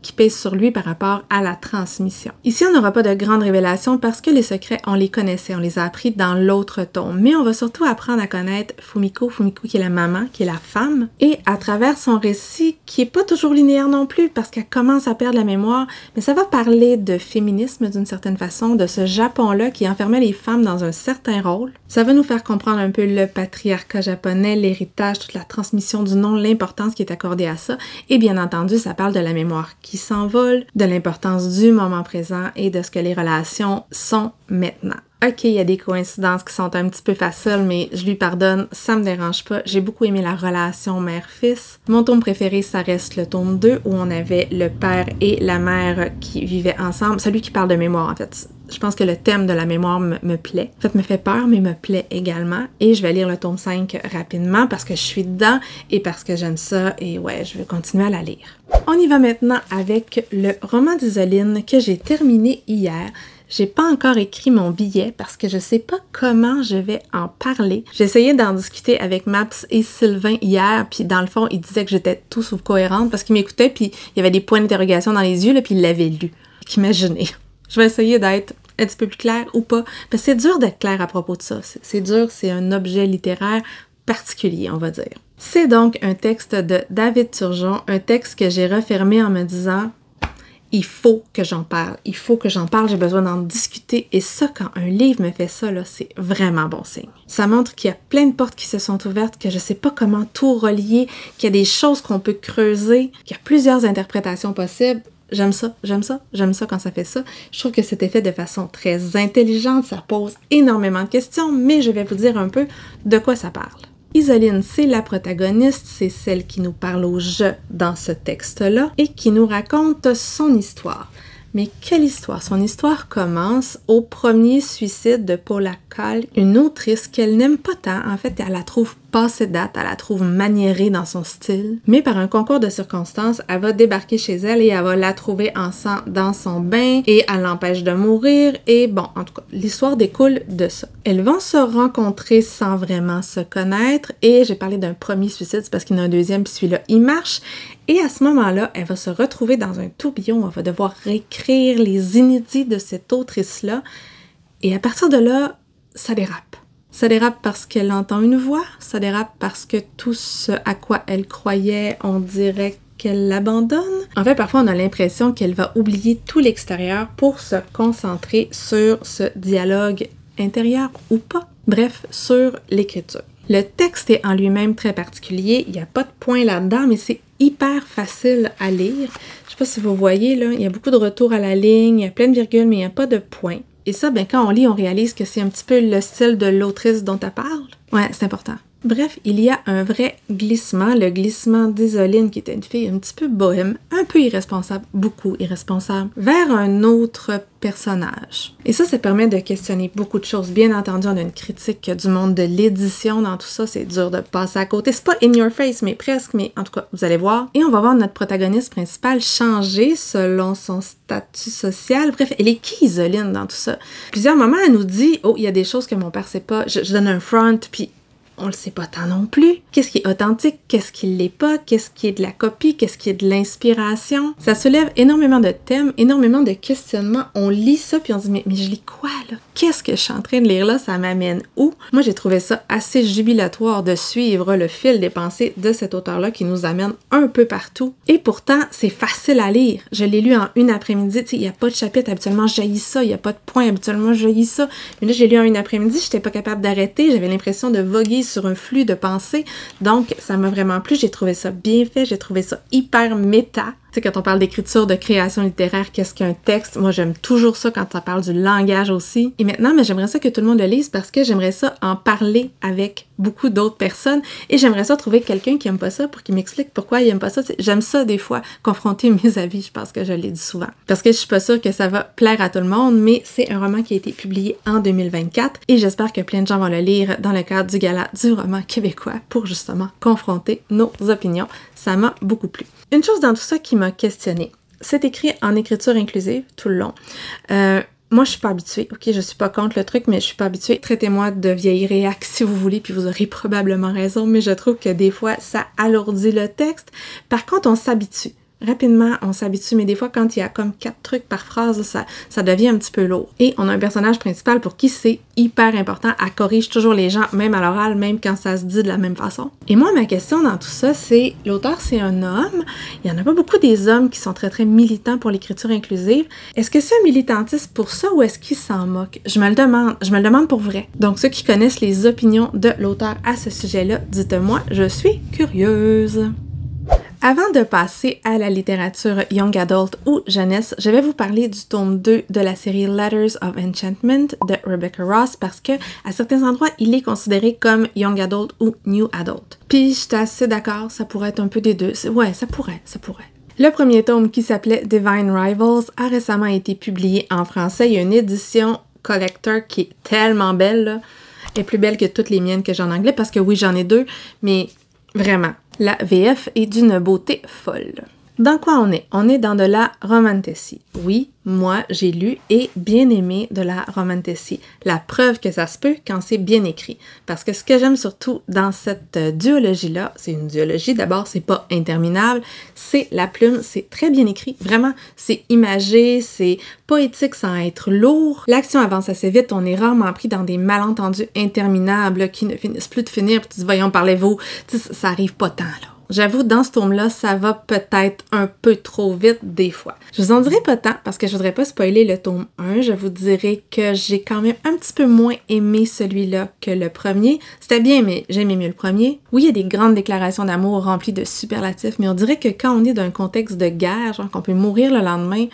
qui pèse sur lui par rapport à la transmission. Ici, on n'aura pas de grandes révélations parce que les secrets, on les connaissait, on les a appris dans l'autre tome, mais on va surtout apprendre à connaître Fumiko qui est la maman, qui est la femme, et à travers son récit, qui est pas toujours linéaire non plus parce qu'elle commence à perdre la mémoire, mais ça va parler de féminisme d'une certaine façon, de ce Japon-là qui enfermait les femmes dans un certain rôle. Ça va nous faire comprendre un peu le patriarcat japonais, l'héritage, toute la transmission du nom, l'importance qui est accordée à ça, et bien entendu, ça parle de la mémoire qui s'envole, de l'importance du moment présent et de ce que les relations sont maintenant. Ok, il y a des coïncidences qui sont un petit peu faciles, mais je lui pardonne, ça me dérange pas. J'ai beaucoup aimé la relation mère-fils. Mon tome préféré, ça reste le tome 2, où on avait le père et la mère qui vivaient ensemble. Celui qui parle de mémoire, en fait. Je pense que le thème de la mémoire me plaît. En fait, me fait peur, mais me plaît également. Et je vais lire le tome 5 rapidement parce que je suis dedans et parce que j'aime ça. Et ouais, je vais continuer à la lire. On y va maintenant avec le roman d'Isoline que j'ai terminé hier. J'ai pas encore écrit mon billet parce que je sais pas comment je vais en parler. J'ai essayé d'en discuter avec Maps et Sylvain hier, puis dans le fond, ils disaient que j'étais tout sauf cohérente parce qu'ils m'écoutaient, puis il y avait des points d'interrogation dans les yeux, là, puis ils l'avaient lu. Imaginez. Je vais essayer d'être un petit peu plus claire ou pas. Parce que c'est dur d'être clair à propos de ça. C'est dur, c'est un objet littéraire particulier, on va dire. C'est donc un texte de David Turgeon, un texte que j'ai refermé en me disant « Il faut que j'en parle, il faut que j'en parle, j'ai besoin d'en discuter. » Et ça, quand un livre me fait ça, là, c'est vraiment bon signe. Ça montre qu'il y a plein de portes qui se sont ouvertes, que je sais pas comment tout relier, qu'il y a des choses qu'on peut creuser, qu'il y a plusieurs interprétations possibles. J'aime ça, j'aime ça, j'aime ça quand ça fait ça. Je trouve que c'était fait de façon très intelligente, ça pose énormément de questions, mais je vais vous dire un peu de quoi ça parle. Isoline, c'est la protagoniste, c'est celle qui nous parle au jeu dans ce texte-là et qui nous raconte son histoire. Mais quelle histoire? Son histoire commence au premier suicide de Paula Call, une autrice qu'elle n'aime pas tant. En fait, elle la trouve passée date, elle la trouve maniérée dans son style. Mais par un concours de circonstances, elle va débarquer chez elle et elle va la trouver en sang dans son bain et elle l'empêche de mourir. Et bon, en tout cas, l'histoire découle de ça. Elles vont se rencontrer sans vraiment se connaître et j'ai parlé d'un premier suicide, c'est parce qu'il y en a un deuxième puis celui-là, il marche. Et à ce moment-là, elle va se retrouver dans un tourbillon où elle va devoir réécrire les inédits de cette autrice-là. Et à partir de là, ça dérape. Ça dérape parce qu'elle entend une voix, ça dérape parce que tout ce à quoi elle croyait, on dirait qu'elle l'abandonne. En fait, parfois, on a l'impression qu'elle va oublier tout l'extérieur pour se concentrer sur ce dialogue intérieur ou pas. Bref, sur l'écriture. Le texte est en lui-même très particulier, il n'y a pas de points là-dedans, mais c'est hyper facile à lire. Je sais pas si vous voyez, là, il y a beaucoup de retours à la ligne, il y a plein de virgules, mais il n'y a pas de points. Et ça, ben, quand on lit, on réalise que c'est un petit peu le style de l'autrice dont elle parle. Ouais, c'est important. Bref, il y a un vrai glissement, le glissement d'Isoline, qui était une fille un petit peu bohème, un peu irresponsable, beaucoup irresponsable, vers un autre personnage. Et ça permet de questionner beaucoup de choses. Bien entendu, on a une critique du monde de l'édition dans tout ça, c'est dur de passer à côté. C'est pas in your face, mais presque, mais en tout cas, vous allez voir. Et on va voir notre protagoniste principale changer selon son statut social. Bref, elle est qui Isoline dans tout ça? Plusieurs moments, elle nous dit « Oh, il y a des choses que mon père sait pas, je donne un front, puis... » On le sait pas tant non plus. Qu'est-ce qui est authentique? Qu'est-ce qui l'est pas? Qu'est-ce qui est de la copie? Qu'est-ce qui est de l'inspiration? Ça soulève énormément de thèmes, énormément de questionnements. On lit ça puis on se dit mais je lis quoi là? Qu'est-ce que je suis en train de lire là? Ça m'amène où? Moi, j'ai trouvé ça assez jubilatoire de suivre le fil des pensées de cet auteur-là qui nous amène un peu partout. Et pourtant, c'est facile à lire. Je l'ai lu en une après-midi. Tu sais, il n'y a pas de chapitre. Habituellement, je jaillis ça. Il n'y a pas de point. Habituellement, je jaillis ça. Mais là, j'ai lu en une après-midi. J'étais pas capable d'arrêter. J'avais l'impression de voguer sur un flux de pensées. Donc, ça m'a vraiment plu. J'ai trouvé ça bien fait. J'ai trouvé ça hyper méta. Tu sais, quand on parle d'écriture, de création littéraire, qu'est-ce qu'un texte? Moi, j'aime toujours ça quand on parle du langage aussi. Et maintenant, mais j'aimerais ça que tout le monde le lise parce que j'aimerais ça en parler avec beaucoup d'autres personnes et j'aimerais ça trouver quelqu'un qui aime pas ça pour qu'il m'explique pourquoi il aime pas ça. J'aime ça des fois, confronter mes avis, je pense que je l'ai dit souvent. Parce que je suis pas sûre que ça va plaire à tout le monde, mais c'est un roman qui a été publié en 2024 et j'espère que plein de gens vont le lire dans le cadre du gala du roman québécois pour justement confronter nos opinions. Ça m'a beaucoup plu. Une chose dans tout ça qui m'a questionnée, c'est écrit en écriture inclusive tout le long. Moi, je suis pas habituée, ok, je suis pas contre le truc, mais je suis pas habituée. Traitez-moi de vieille réac si vous voulez, puis vous aurez probablement raison, mais je trouve que des fois, ça alourdit le texte. Par contre, on s'habitue. rapidement, on s'habitue, mais des fois, quand il y a comme 4 trucs par phrase, ça devient un petit peu lourd. Et on a un personnage principal pour qui c'est hyper important. Elle corrige toujours les gens, même à l'oral, même quand ça se dit de la même façon. Et moi, ma question dans tout ça, c'est, l'auteur, c'est un homme. Il y en a pas beaucoup des hommes qui sont très, très militants pour l'écriture inclusive. Est-ce que c'est un militantisme pour ça ou est-ce qu'il s'en moque? Je me le demande pour vrai. Donc, ceux qui connaissent les opinions de l'auteur à ce sujet-là, dites-moi, je suis curieuse. Avant de passer à la littérature Young Adult ou jeunesse, je vais vous parler du tome 2 de la série Letters of Enchantment de Rebecca Ross parce que, à certains endroits, il est considéré comme Young Adult ou New Adult. Puis, j'étais assez d'accord, ça pourrait être un peu des deux. Ouais, ça pourrait. Le premier tome, qui s'appelait Divine Rivals, a récemment été publié en français. Il y a une édition collector qui est tellement belle, là. Elle est plus belle que toutes les miennes que j'ai en anglais parce que oui, j'en ai 2, mais vraiment, la VF est d'une beauté folle. Dans quoi on est? On est dans de la romantasy. Oui, moi, j'ai lu et bien aimé de la romantasy. La preuve que ça se peut quand c'est bien écrit. Parce que ce que j'aime surtout dans cette duologie-là, c'est une duologie, d'abord, c'est pas interminable, c'est la plume, c'est très bien écrit, vraiment, c'est imagé, c'est poétique sans être lourd. L'action avance assez vite, on est rarement pris dans des malentendus interminables qui ne finissent plus de finir, puis tu dis, voyons, parlez-vous, ça arrive pas tant, là. J'avoue, dans ce tome-là, ça va peut-être un peu trop vite des fois. Je vous en dirai pas tant parce que je voudrais pas spoiler le tome 1. Je vous dirais que j'ai quand même un petit peu moins aimé celui-là que le premier. C'était bien, mais j'aimais mieux le premier. Oui, il y a des grandes déclarations d'amour remplies de superlatifs, mais on dirait que quand on est dans un contexte de guerre, genre qu'on peut mourir le lendemain,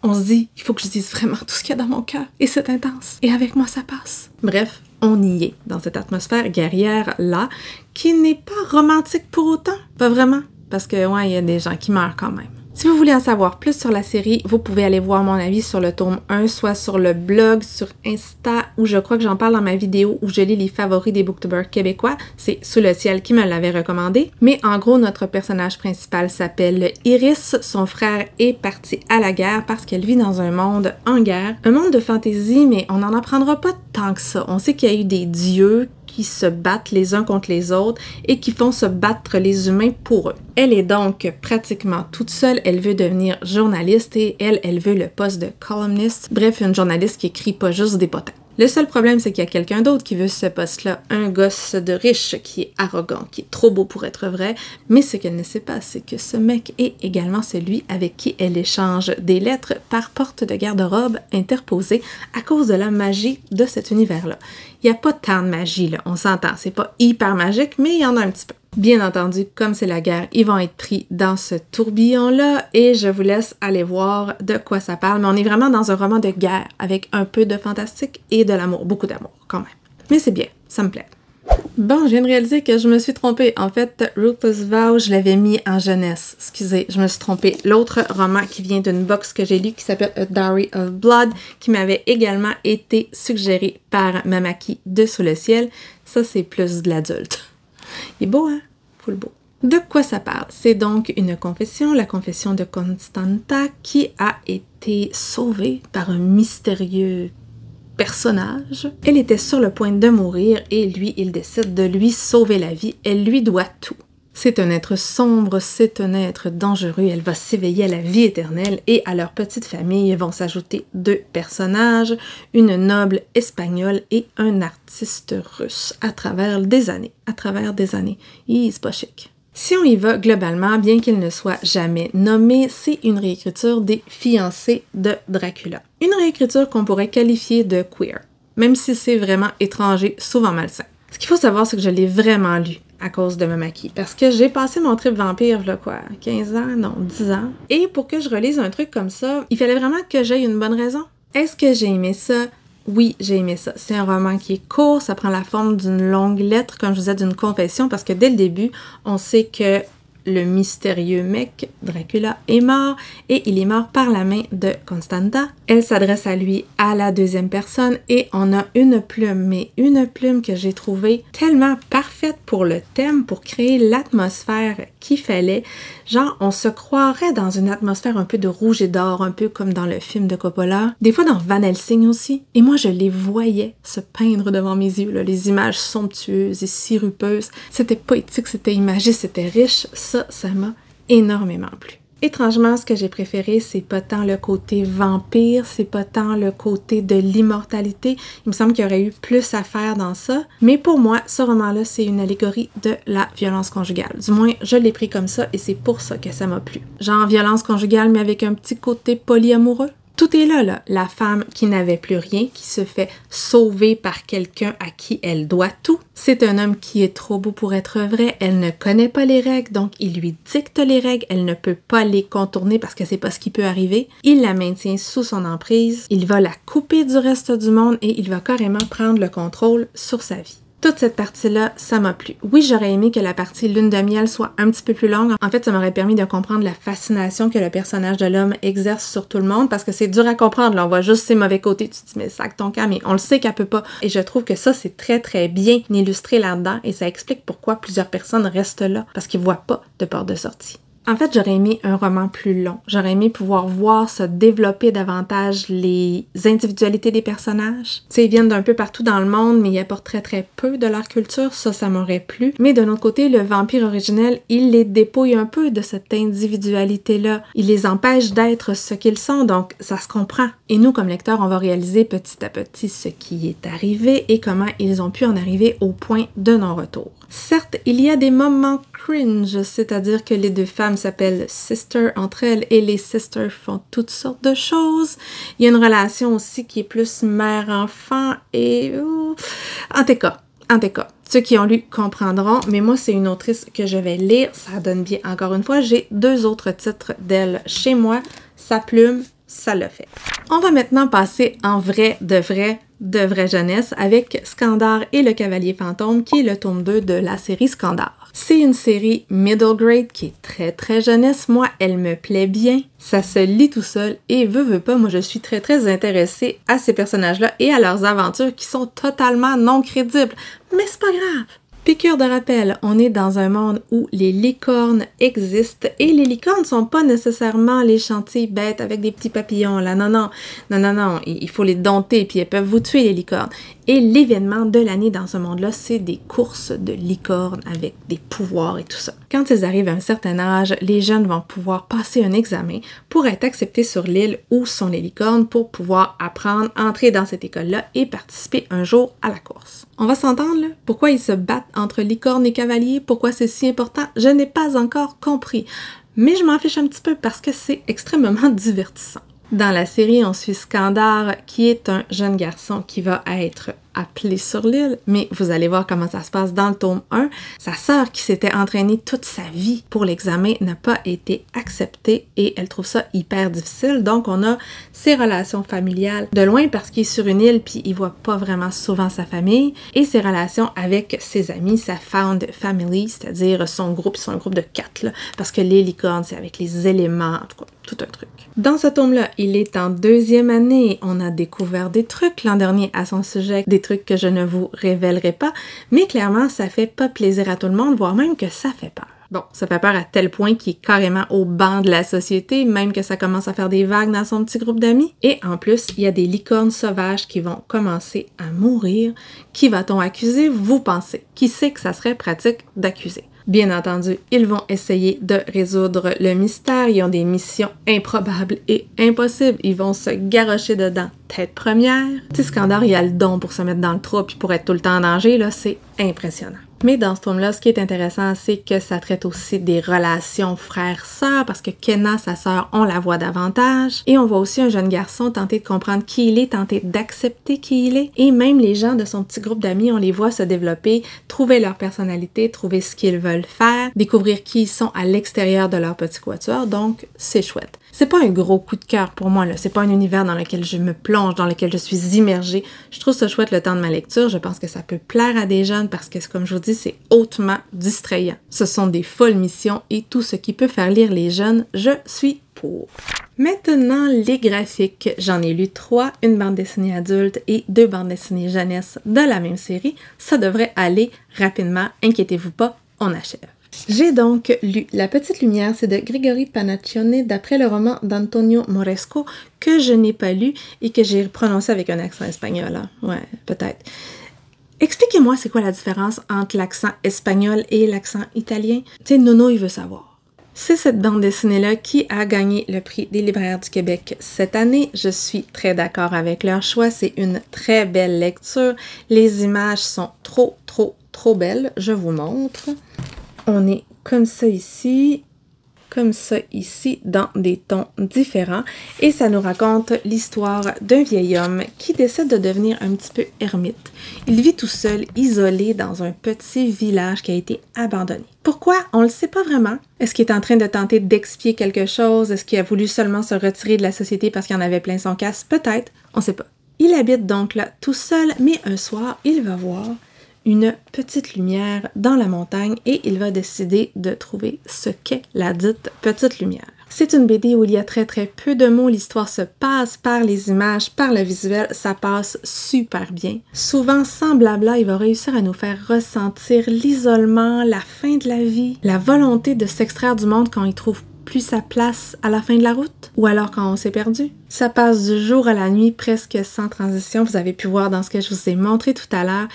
on se dit, il faut que je dise vraiment tout ce qu'il y a dans mon cœur. Et c'est intense. Et avec moi, ça passe. Bref, on y est, dans cette atmosphère guerrière-là, qui n'est pas romantique pour autant. Pas vraiment. Parce que, ouais, il y a des gens qui meurent quand même. Si vous voulez en savoir plus sur la série, vous pouvez aller voir mon avis sur le tome 1, soit sur le blog, sur Insta, où je crois que j'en parle dans ma vidéo où je lis les favoris des booktubers québécois. C'est Sous le ciel qui me l'avait recommandé. Mais en gros, notre personnage principal s'appelle Iris. Son frère est parti à la guerre parce qu'elle vit dans un monde en guerre. Un monde de fantaisie, mais on n'en apprendra pas tant que ça. On sait qu'il y a eu des dieux qui se battent les uns contre les autres et qui font se battre les humains pour eux. Elle est donc pratiquement toute seule, elle veut devenir journaliste et elle veut le poste de columniste, bref, une journaliste qui écrit pas juste des potins. Le seul problème, c'est qu'il y a quelqu'un d'autre qui veut ce poste-là, un gosse de riche qui est arrogant, qui est trop beau pour être vrai, mais ce qu'elle ne sait pas, c'est que ce mec est également celui avec qui elle échange des lettres par porte de garde-robe interposée à cause de la magie de cet univers-là. Il n'y a pas tant de magie, là, on s'entend, c'est pas hyper magique, mais il y en a un petit peu. Bien entendu, comme c'est la guerre, ils vont être pris dans ce tourbillon-là et je vous laisse aller voir de quoi ça parle. Mais on est vraiment dans un roman de guerre avec un peu de fantastique et de l'amour, beaucoup d'amour quand même. Mais c'est bien, ça me plaît. Bon, je viens de réaliser que je me suis trompée. En fait, Ruthless Vow, je l'avais mis en jeunesse. Excusez, je me suis trompée. L'autre roman qui vient d'une box que j'ai lu qui s'appelle A Diary of Blood, qui m'avait également été suggéré par Mamaki de Sous le ciel, ça c'est plus de l'adulte. Il est beau, hein? Full beau. De quoi ça parle? C'est donc une confession, la confession de Constanta, qui a été sauvée par un mystérieux personnage. Elle était sur le point de mourir et lui, il décide de lui sauver la vie. Elle lui doit tout. C'est un être sombre, c'est un être dangereux, elle va s'éveiller à la vie éternelle et à leur petite famille vont s'ajouter 2 personnages, une noble espagnole et un artiste russe à travers des années. C'est pas chic. Si on y va globalement, bien qu'il ne soit jamais nommé, c'est une réécriture des fiancés de Dracula. Une réécriture qu'on pourrait qualifier de queer, même si c'est vraiment étranger, souvent malsain. Ce qu'il faut savoir, c'est que je l'ai vraiment lu à cause de Mamaki, parce que j'ai passé mon trip vampire, là quoi, 15 ans, non, 10 ans. Et pour que je relise un truc comme ça, il fallait vraiment que j'aie une bonne raison. Est-ce que j'ai aimé ça? Oui, j'ai aimé ça. C'est un roman qui est court, ça prend la forme d'une longue lettre, comme je vous disais, d'une confession, parce que dès le début, on sait que le mystérieux mec, Dracula, est mort et il est mort par la main de Constanta. Elle s'adresse à lui à la 2e personne et on a une plume, mais une plume que j'ai trouvée tellement parfaite pour le thème, pour créer l'atmosphère qu'il fallait. Genre, on se croirait dans une atmosphère un peu de rouge et d'or, un peu comme dans le film de Coppola. Des fois dans Van Helsing aussi. Et moi, je les voyais se peindre devant mes yeux, là, les images somptueuses et sirupeuses. C'était poétique, c'était imagé, c'était riche. Ça m'a énormément plu. Étrangement, ce que j'ai préféré, c'est pas tant le côté vampire, c'est pas tant le côté de l'immortalité. Il me semble qu'il y aurait eu plus à faire dans ça. Mais pour moi, ce roman-là, c'est une allégorie de la violence conjugale. Du moins, je l'ai pris comme ça et c'est pour ça que ça m'a plu. Genre violence conjugale, mais avec un petit côté polyamoureux. Tout est là. La femme qui n'avait plus rien, qui se fait sauver par quelqu'un à qui elle doit tout. C'est un homme qui est trop beau pour être vrai. Elle ne connaît pas les règles, donc il lui dicte les règles. Elle ne peut pas les contourner parce que c'est pas ce qui peut arriver. Il la maintient sous son emprise. Il va la couper du reste du monde et il va carrément prendre le contrôle sur sa vie. Toute cette partie-là, ça m'a plu. Oui, j'aurais aimé que la partie lune de miel soit un petit peu plus longue. En fait, ça m'aurait permis de comprendre la fascination que le personnage de l'homme exerce sur tout le monde parce que c'est dur à comprendre. Là, on voit juste ses mauvais côtés. Tu te dis, mais sac ton camp, mais on le sait qu'elle peut pas. Et je trouve que ça, c'est très, très bien illustré là-dedans et ça explique pourquoi plusieurs personnes restent là parce qu'ils voient pas de porte de sortie. En fait, j'aurais aimé un roman plus long. J'aurais aimé pouvoir voir se développer davantage les individualités des personnages. Tu sais, ils viennent d'un peu partout dans le monde, mais ils apportent très très peu de leur culture. Ça m'aurait plu. Mais de l'autre côté, le vampire originel, il les dépouille un peu de cette individualité-là. Il les empêche d'être ce qu'ils sont, donc ça se comprend. Et nous, comme lecteurs, on va réaliser petit à petit ce qui est arrivé et comment ils ont pu en arriver au point de non-retour. Certes, il y a des moments cringe, c'est-à-dire que les deux femmes s'appellent Sister entre elles et les Sisters font toutes sortes de choses. Il y a une relation aussi qui est plus mère-enfant et... En tout cas, ceux qui ont lu comprendront, mais moi, c'est une autrice que je vais lire. Ça donne bien, encore une fois. J'ai 2 autres titres d'elle chez moi. Sa plume, ça le fait. On va maintenant passer en vraie jeunesse avec Skandar et le Cavalier Fantôme, qui est le tome 2 de la série Skandar. C'est une série middle grade qui est très très jeunesse. Moi, elle me plaît bien. Ça se lit tout seul et veut pas, moi je suis très très intéressée à ces personnages-là et à leurs aventures qui sont totalement non crédibles. Mais c'est pas grave! Piqûre de rappel, on est dans un monde où les licornes existent et les licornes sont pas nécessairement les chantilly bêtes avec des petits papillons là, non, il faut les dompter puis elles peuvent vous tuer les licornes. Et l'événement de l'année dans ce monde-là, c'est des courses de licornes avec des pouvoirs et tout ça. Quand ils arrivent à un certain âge, les jeunes vont pouvoir passer un examen pour être acceptés sur l'île où sont les licornes pour pouvoir apprendre, entrer dans cette école-là et participer un jour à la course. On va s'entendre là? Pourquoi ils se battent entre licornes et cavaliers? Pourquoi c'est si important? Je n'ai pas encore compris. Mais je m'en fiche un petit peu parce que c'est extrêmement divertissant. Dans la série, on suit Skandar, qui est un jeune garçon qui va être appelé sur l'île, mais vous allez voir comment ça se passe dans le tome 1. Sa sœur, qui s'était entraînée toute sa vie pour l'examen, n'a pas été acceptée et elle trouve ça hyper difficile. Donc, on a ses relations familiales de loin parce qu'il est sur une île puis il voit pas vraiment souvent sa famille et ses relations avec ses amis, sa found family, c'est-à-dire son groupe, c'est un groupe de 4, là, parce que les licornes, c'est avec les éléments, en tout cas, tout un truc. Dans ce tome-là, il est en 2e année. On a découvert des trucs l'an dernier à son sujet, des trucs que je ne vous révélerai pas, mais clairement, ça fait pas plaisir à tout le monde, voire même que ça fait peur. Bon, ça fait peur à tel point qu'il est carrément au banc de la société, même que ça commence à faire des vagues dans son petit groupe d'amis. Et en plus, il y a des licornes sauvages qui vont commencer à mourir. Qui va-t-on accuser, vous pensez? Qui sait que ça serait pratique d'accuser? Bien entendu, ils vont essayer de résoudre le mystère. Ils ont des missions improbables et impossibles. Ils vont se garrocher dedans tête première. Tu sais, Skandar, il a le don pour se mettre dans le trou puis pour être tout le temps en danger, là, c'est impressionnant. Mais dans ce tome-là, ce qui est intéressant, c'est que ça traite aussi des relations frères-sœurs, parce que Kenna, sa sœur, on la voit davantage. Et on voit aussi un jeune garçon tenter de comprendre qui il est, tenter d'accepter qui il est. Et même les gens de son petit groupe d'amis, on les voit se développer, trouver leur personnalité, trouver ce qu'ils veulent faire, découvrir qui ils sont à l'extérieur de leur petit quatuor, donc c'est chouette. C'est pas un gros coup de cœur pour moi, là. C'est pas un univers dans lequel je me plonge, dans lequel je suis immergée. Je trouve ça chouette le temps de ma lecture. Je pense que ça peut plaire à des jeunes parce que, comme je vous dis, c'est hautement distrayant. Ce sont des folles missions et tout ce qui peut faire lire les jeunes, je suis pour. Maintenant, les graphiques. J'en ai lu 3, une bande dessinée adulte et 2 bandes dessinées jeunesse de la même série. Ça devrait aller rapidement, inquiétez-vous pas, on achève. J'ai donc lu La Petite Lumière, c'est de Grégory Panaccione d'après le roman d'Antonio Moresco que je n'ai pas lu et que j'ai prononcé avec un accent espagnol. Hein. Ouais, peut-être. Expliquez-moi c'est quoi la différence entre l'accent espagnol et l'accent italien? Tu sais, Nono, il veut savoir. C'est cette bande dessinée-là qui a gagné le prix des libraires du Québec cette année. Je suis très d'accord avec leur choix. C'est une très belle lecture. Les images sont trop belles. Je vous montre. On est comme ça ici, dans des tons différents. Et ça nous raconte l'histoire d'un vieil homme qui décide de devenir un petit peu ermite. Il vit tout seul, isolé, dans un petit village qui a été abandonné. Pourquoi? On le sait pas vraiment. Est-ce qu'il est en train de tenter d'expier quelque chose? Est-ce qu'il a voulu seulement se retirer de la société parce qu'il en avait plein son casse? Peut-être, on sait pas. Il habite donc là tout seul, mais un soir, il va voir une petite lumière dans la montagne et il va décider de trouver ce qu'est la dite petite lumière. C'est une BD où il y a très peu de mots, l'histoire se passe par les images, par le visuel, ça passe super bien. Souvent sans blabla, il va réussir à nous faire ressentir l'isolement, la fin de la vie, la volonté de s'extraire du monde quand il trouve plus sa place à la fin de la route, ou alors quand on s'est perdu. Ça passe du jour à la nuit presque sans transition, vous avez pu voir dans ce que je vous ai montré tout à l'heure,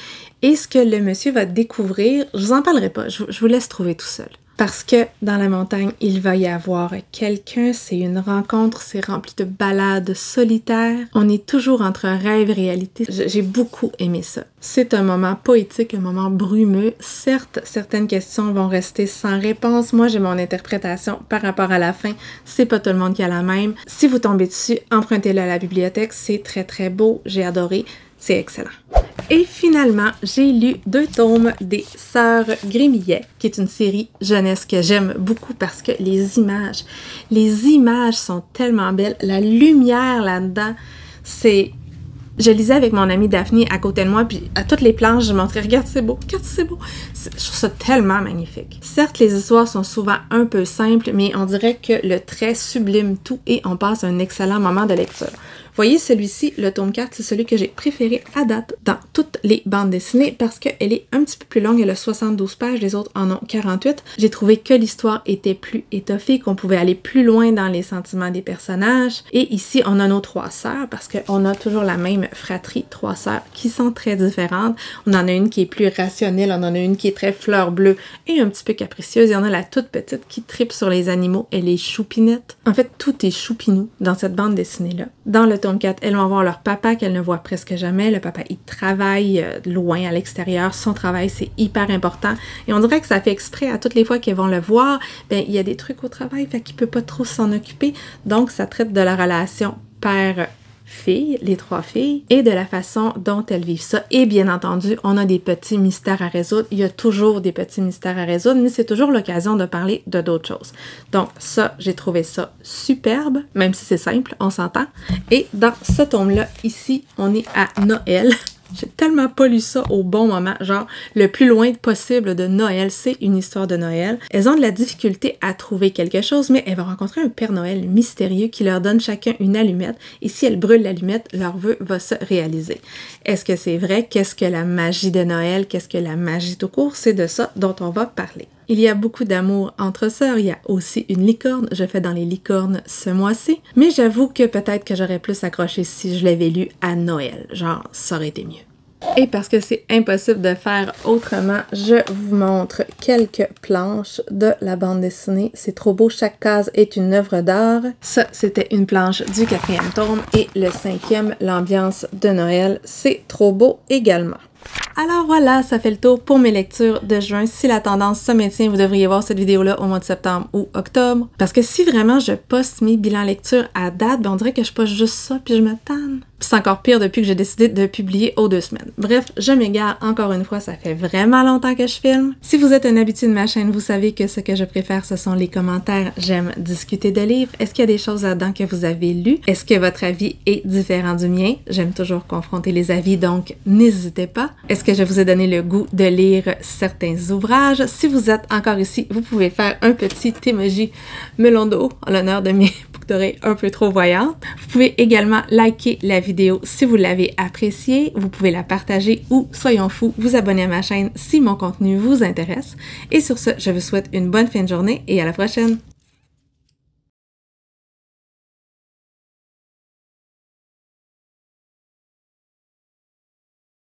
et ce que le monsieur va découvrir, je vous en parlerai pas, je vous laisse trouver tout seul. Parce que dans la montagne, il va y avoir quelqu'un, c'est une rencontre, c'est rempli de balades solitaires. On est toujours entre rêve et réalité. J'ai beaucoup aimé ça. C'est un moment poétique, un moment brumeux. Certes, certaines questions vont rester sans réponse. Moi, j'ai mon interprétation par rapport à la fin. C'est pas tout le monde qui a la même. Si vous tombez dessus, empruntez-le à la bibliothèque. C'est très beau. J'ai adoré. C'est excellent. Et finalement, j'ai lu 2 tomes des Sœurs Grémillet, qui est une série jeunesse que j'aime beaucoup parce que les images sont tellement belles. La lumière là-dedans, c'est... Je lisais avec mon amie Daphné à côté de moi, puis à toutes les planches, je montrais « Regarde, c'est beau! Regarde, c'est beau! » Je trouve ça tellement magnifique. Certes, les histoires sont souvent un peu simples, mais on dirait que le trait sublime tout et on passe un excellent moment de lecture. Voyez, celui-ci, le tome 4, c'est celui que j'ai préféré à date dans toutes les bandes dessinées parce qu'elle est un petit peu plus longue, elle a 72 pages, les autres en ont 48. J'ai trouvé que l'histoire était plus étoffée, qu'on pouvait aller plus loin dans les sentiments des personnages. Et ici, on a nos 3 sœurs parce qu'on a toujours la même fratrie, 3 sœurs qui sont très différentes. On en a une qui est plus rationnelle, on en a une qui est très fleur bleue et un petit peu capricieuse. Il y en a la toute petite qui tripe sur les animaux, elle est choupinette. En fait, tout est choupinou dans cette bande dessinée-là. Dans le tome 4, elles vont voir leur papa qu'elles ne voient presque jamais. Le papa, il travaille loin à l'extérieur. Son travail, c'est hyper important. Et on dirait que ça fait exprès à toutes les fois qu'elles vont le voir. Ben, il y a des trucs au travail, fait qu'il peut pas trop s'en occuper. Donc, ça traite de la relation père-fille, les 3 filles, et de la façon dont elles vivent ça. Et bien entendu, on a des petits mystères à résoudre. Il y a toujours des petits mystères à résoudre, mais c'est toujours l'occasion de parler de d'autres choses. Donc ça, j'ai trouvé ça superbe, même si c'est simple, on s'entend. Et dans ce tome-là, ici, on est à Noël. J'ai tellement pas lu ça au bon moment, genre le plus loin possible de Noël, c'est une histoire de Noël. Elles ont de la difficulté à trouver quelque chose, mais elles vont rencontrer un Père Noël mystérieux qui leur donne chacun une allumette, et si elles brûlent l'allumette, leur vœu va se réaliser. Est-ce que c'est vrai? Qu'est-ce que la magie de Noël? Qu'est-ce que la magie tout court? C'est de ça dont on va parler. Il y a beaucoup d'amour entre sœurs, il y a aussi une licorne, je fais dans les licornes ce mois-ci, mais j'avoue que peut-être que j'aurais plus accroché si je l'avais lu à Noël, genre ça aurait été mieux. Et parce que c'est impossible de faire autrement, je vous montre quelques planches de la bande dessinée. C'est trop beau, chaque case est une œuvre d'art. Ça, c'était une planche du 4e tome et le 5e, l'ambiance de Noël. C'est trop beau également. Alors voilà, ça fait le tour pour mes lectures de juin. Si la tendance se maintient, vous devriez voir cette vidéo-là au mois de septembre ou octobre. Parce que si vraiment je poste mes bilans lecture à date, ben on dirait que je poste juste ça puis je me tanne. Puis c'est encore pire depuis que j'ai décidé de publier aux 2 semaines. Bref, je m'égare encore une fois, ça fait vraiment longtemps que je filme. Si vous êtes un habitué de ma chaîne, vous savez que ce que je préfère, ce sont les commentaires. J'aime discuter de livres. Est-ce qu'il y a des choses là-dedans que vous avez lues? Est-ce que votre avis est différent du mien? J'aime toujours confronter les avis, donc n'hésitez pas. Est-ce que je vous ai donné le goût de lire certains ouvrages? Si vous êtes encore ici, vous pouvez faire un petit emoji melon d'eau en l'honneur de mes boucles d'oreilles un peu trop voyantes. Vous pouvez également liker la vidéo si vous l'avez appréciée. Vous pouvez la partager ou, soyons fous, vous abonner à ma chaîne si mon contenu vous intéresse. Et sur ce, je vous souhaite une bonne fin de journée et à la prochaine!